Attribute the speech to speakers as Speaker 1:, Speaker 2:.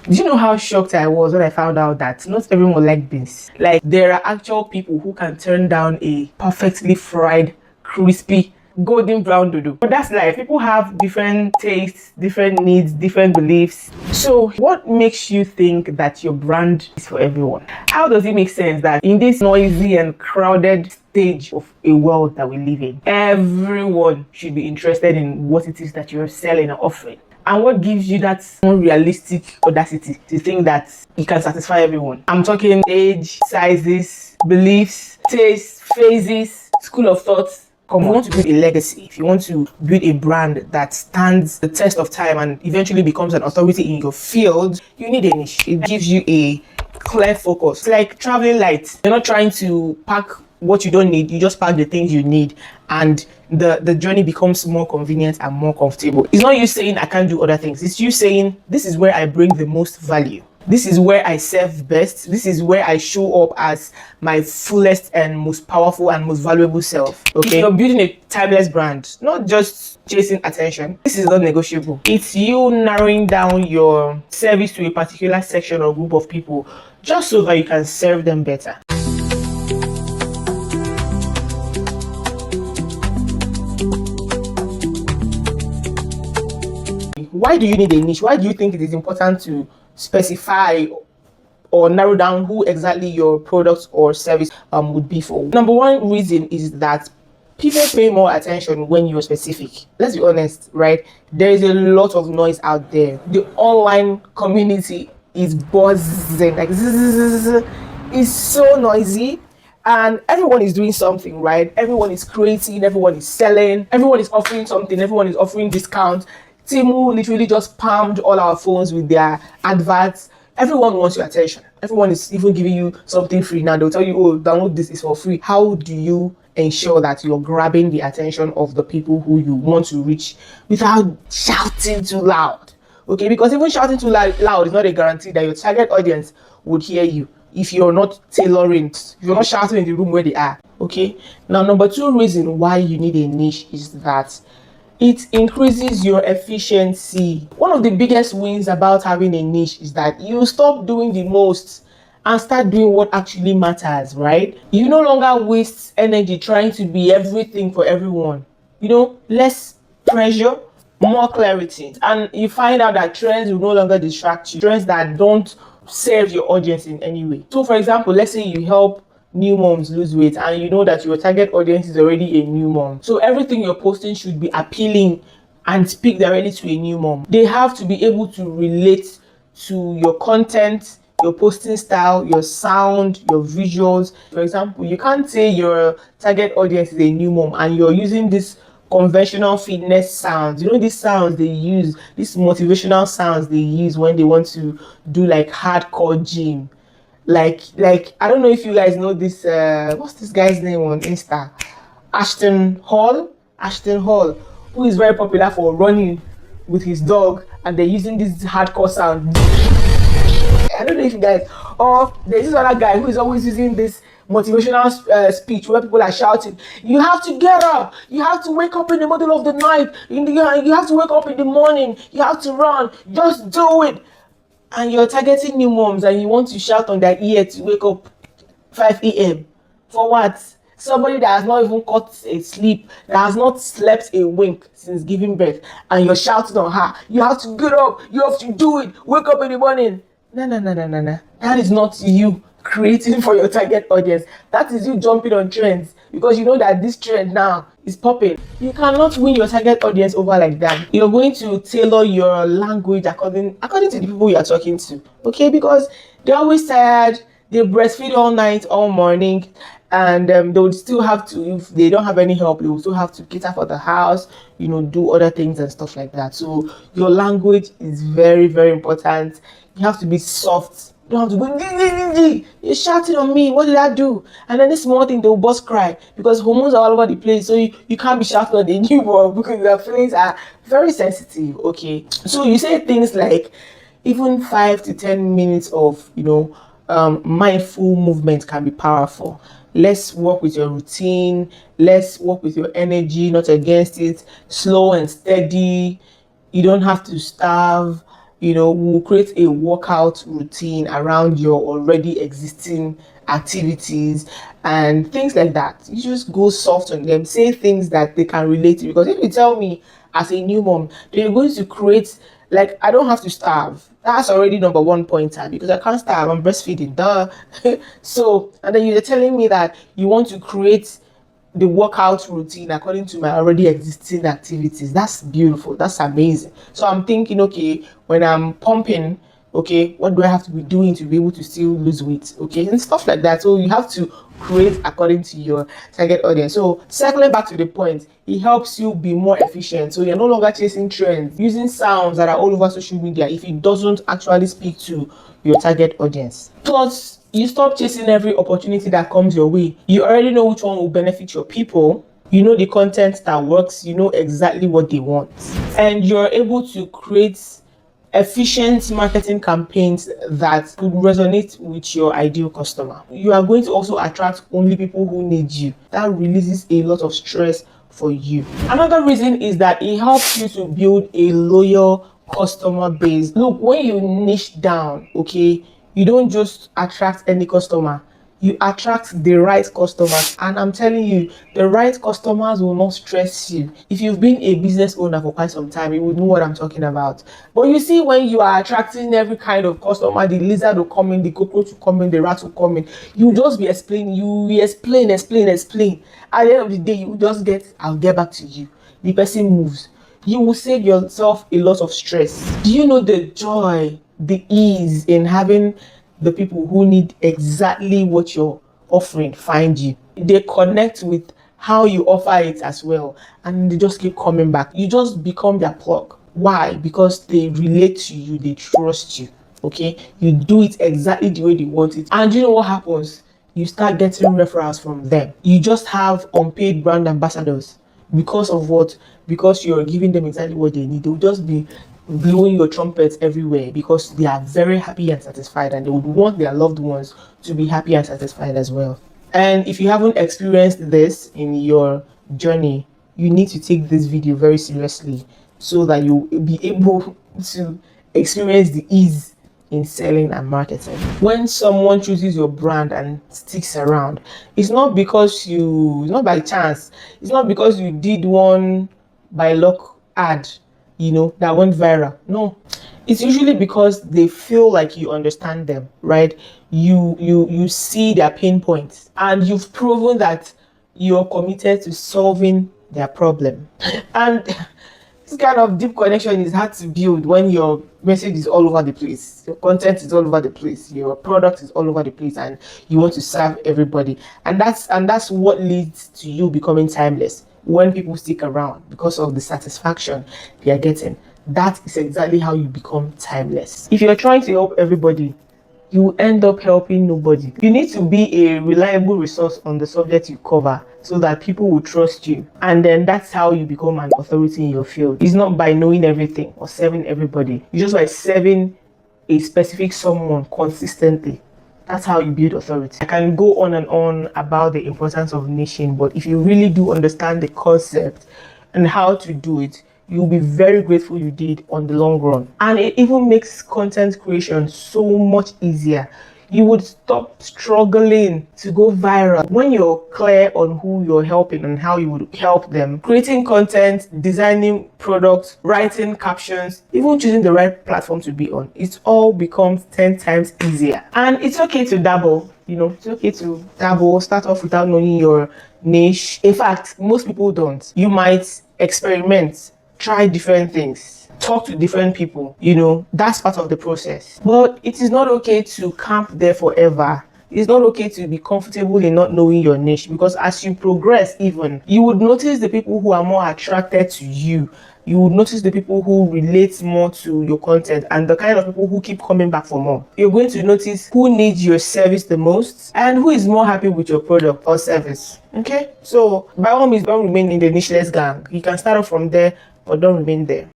Speaker 1: Do you know how shocked I was when I found out that not everyone like beans? Like, there are actual people who can turn down a perfectly fried, crispy, golden brown dodo. But that's life. People have different tastes, different needs, different beliefs. So what makes you think that your brand is for everyone? How does it make sense that in this noisy and crowded stage of a world that we live in, everyone should be interested in what it is that you're selling or offering? And what gives you that unrealistic audacity to think that you can satisfy everyone? I'm talking age, sizes, beliefs, tastes, phases, school of thoughts. If you want to build a legacy, if you want to build a brand that stands the test of time and eventually becomes an authority in your field, you need a niche. It gives you a clear focus. It's like traveling light. You're not trying to pack what you don't need, you just pack the things you need, and the journey becomes more convenient and more comfortable. It's not you saying I can't do other things, it's you saying this is where I bring the most value, this is where I serve best, this is where I show up as my fullest and most powerful and most valuable self. Okay, you're building a timeless brand, not just chasing attention. This is not negotiable. It's you narrowing down your service to a particular section or group of people just so that you can serve them better. Why do you need a niche? Why do you think it is important to specify or narrow down who exactly your product or service would be for? Number one reason is that people pay more attention when you're specific. Let's be honest, right? There is a lot of noise out there. The online community is buzzing, like it's so noisy. And everyone is doing something, right? Everyone is creating, everyone is selling, everyone is offering something, everyone is offering discounts. Temu literally just palmed all our phones with their adverts. Everyone wants your attention. Everyone is even giving you something free now. They'll tell you, oh, download this, is for free. How do you ensure that you're grabbing the attention of the people who you want to reach without shouting too loud? Okay, because even shouting too loud is not a guarantee that your target audience would hear you if you're not tailoring, if you're not shouting in the room where they are. Okay, now number two reason why you need a niche is that it increases your efficiency. One of the biggest wins about having a niche is that you stop doing the most and start doing what actually matters, right? You no longer waste energy trying to be everything for everyone. You know, less pressure, more clarity. And you find out that trends will no longer distract you. Trends that don't serve your audience in any way. So for example, let's say you help new moms lose weight and you know that your target audience is already a new mom, so everything you're posting should be appealing and speak directly to a new mom. They have to be able to relate to your content, your posting style, your sound, your visuals. For example, you can't say your target audience is a new mom and you're using this conventional fitness sounds. You know, these sounds they use, these motivational sounds they use when they want to do like hardcore gym. Like I don't know if you guys know this, what's this guy's name on Insta? Ashton Hall, who is very popular for running with his dog, and they're using this hardcore sound. I don't know if you guys, or there's this other guy who is always using this motivational speech where people are shouting, you have to get up, you have to wake up in the middle of the night, you have to wake up in the morning, you have to run, just do it. And you're targeting new moms and you want to shout on their ear to wake up 5 a.m. For what? Somebody that has not even caught a sleep, that has not slept a wink since giving birth, and you're shouting on her, you have to get up, you have to do it, wake up in the morning. No. That is not you creating for your target audience. That is you jumping on trends because you know that this trend now is popping. You cannot win your target audience over like that. You're going to tailor your language according to the people you are talking to. Okay, because they're always tired, they breastfeed all night, all morning, and they would still have to, if they don't have any help, they will still have to cater for the house, you know, do other things and stuff like that. So your language is very, very important. You have to be soft. You don't have to go, you're shouting on me, what did I do? And then this small thing, they'll bust cry because hormones are all over the place. So you can't be shouting on the newborn because their feelings are very sensitive. Okay, so you say things like even 5 to 10 minutes of, you know, mindful movement can be powerful. Let's work with your routine, let's work with your energy, not against it. Slow and steady. You don't have to starve. we'll create a workout routine around your already existing activities and things like that. You just go soft on them, say things that they can relate to. Because if you tell me as a new mom, then you're going to create, like, I don't have to starve. That's already number one pointer, because I can't starve. I'm breastfeeding, duh. So, and then you're telling me that you want to create the workout routine according to my already existing activities. That's beautiful. That's amazing. So I'm thinking, okay, when I'm pumping, okay, what do I have to be doing to be able to still lose weight? Okay, and stuff like that. So you have to create according to your target audience. So circling back to the point, it helps you be more efficient. So you're no longer chasing trends, using sounds that are all over social media if it doesn't actually speak to your target audience. Plus, you stop chasing every opportunity that comes your way. You already know which one will benefit your people. You know the content that works. You know exactly what they want. And you're able to create efficient marketing campaigns that could resonate with your ideal customer. You are going to also attract only people who need you. That releases a lot of stress for you. Another reason is that it helps you to build a loyal customer base. Look, when you niche down, okay, you don't just attract any customer, you attract the right customers. And I'm telling you, the right customers will not stress you. If you've been a business owner for quite some time, you would know what I'm talking about. But you see, when you are attracting every kind of customer, the lizard will come in, the cockroach will come in, the rat will come in, you just be explaining, you will explain. At the end of the day, you just get, I'll get back to you. The person moves. You will save yourself a lot of stress. Do you know the joy, the ease in having the people who need exactly what you're offering find you? They connect with how you offer it as well, and they just keep coming back. You just become their plug. Why? Because they relate to you, they trust you. Okay, you do it exactly the way they want it, and you know what happens? You start getting referrals from them. You just have unpaid brand ambassadors. Because of what? Because you're giving them exactly what they need. They'll just be blowing your trumpets everywhere because they are very happy and satisfied, and they would want their loved ones to be happy and satisfied as well. And if you haven't experienced this in your journey, you need to take this video very seriously so that you'll be able to experience the ease in selling and marketing. When someone chooses your brand and sticks around, it's not it's not by chance. It's not because you did one by luck ad, that went viral. No, it's usually because they feel like you understand them, right? You see their pain points, and you've proven that you're committed to solving their problem. And this kind of deep connection is hard to build when your message is all over the place, your content is all over the place, your product is all over the place, and you want to serve everybody. And that's what leads to you becoming timeless. When people stick around because of the satisfaction they are getting, that is exactly how you become timeless. If you're trying to help everybody, you end up helping nobody. You need to be a reliable resource on the subject you cover so that people will trust you. And then that's how you become an authority in your field. It's not by knowing everything or serving everybody. It's just by serving a specific someone consistently. That's how you build authority. I can go on and on about the importance of niching, but if you really do understand the concept and how to do it, you'll be very grateful you did on the long run. And it even makes content creation so much easier. You would stop struggling to go viral when you're clear on who you're helping and how you would help them. Creating content, designing products, writing captions, even choosing the right platform to be on, it all becomes 10 times easier. And it's okay to dabble. It's okay to dabble, start off without knowing your niche. In fact, most people don't. You might experiment, try different things, talk to different people. That's part of the process. But it is not okay to camp there forever. It's not okay to be comfortable in not knowing your niche, because as you progress, even you would notice the people who are more attracted to you. You would notice the people who relate more to your content and the kind of people who keep coming back for more. You're going to notice who needs your service the most and who is more happy with your product or service. Okay, so by all means, don't remain in the nicheless gang. You can start off from there, but don't remain there.